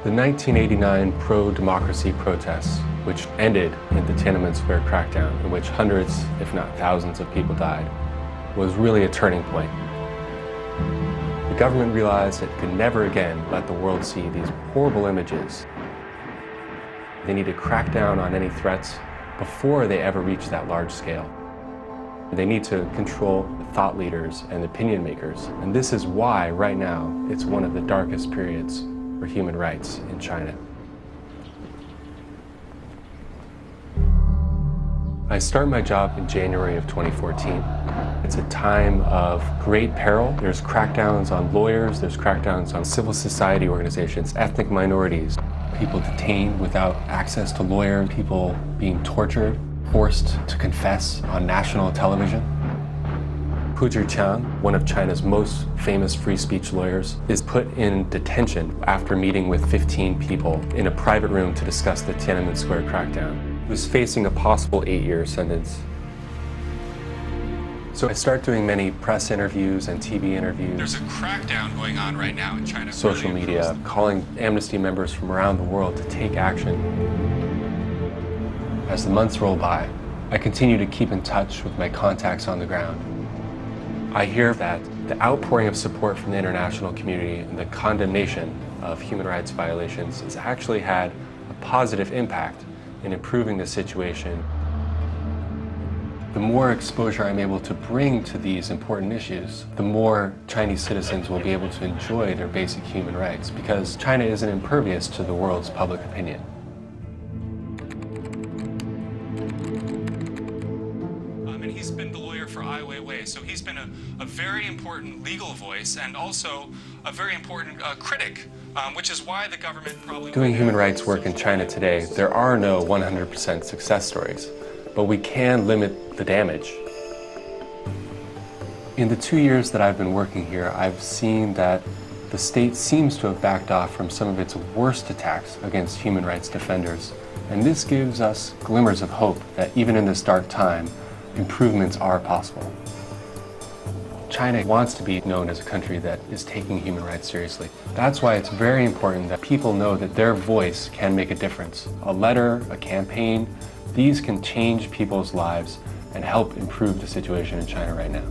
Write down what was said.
The 1989 pro-democracy protests, which ended in the Tiananmen Square crackdown, in which hundreds, if not thousands of people died, was really a turning point. The government realized it could never again let the world see these horrible images. They need to crack down on any threats before they ever reach that large scale. They need to control the thought leaders and opinion makers. And this is why, right now, it's one of the darkest periods for human rights in China. I start my job in January of 2014. It's a time of great peril. There's crackdowns on lawyers, there's crackdowns on civil society organizations, ethnic minorities, people detained without access to lawyers, people being tortured, forced to confess on national television. Pu Zhiqiang, one of China's most famous free speech lawyers, is put in detention after meeting with 15 people in a private room to discuss the Tiananmen Square crackdown. He was facing a possible 8-year sentence. So I start doing many press interviews and TV interviews. There's a crackdown going on right now in China. Social media, calling Amnesty members from around the world to take action. As the months roll by, I continue to keep in touch with my contacts on the ground. I hear that the outpouring of support from the international community and the condemnation of human rights violations has actually had a positive impact in improving the situation. The more exposure I'm able to bring to these important issues, the more Chinese citizens will be able to enjoy their basic human rights, because China isn't impervious to the world's public opinion. And he's been the lawyer for Ai Weiwei, so he's been a very important legal voice and also a very important critic, which is why the government probably... Doing human rights work in China today, there are no 100% success stories, but we can limit the damage. In the 2 years that I've been working here, I've seen that the state seems to have backed off from some of its worst attacks against human rights defenders, and this gives us glimmers of hope that even in this dark time, improvements are possible. China wants to be known as a country that is taking human rights seriously. That's why it's very important that people know that their voice can make a difference. A letter, a campaign, these can change people's lives and help improve the situation in China right now.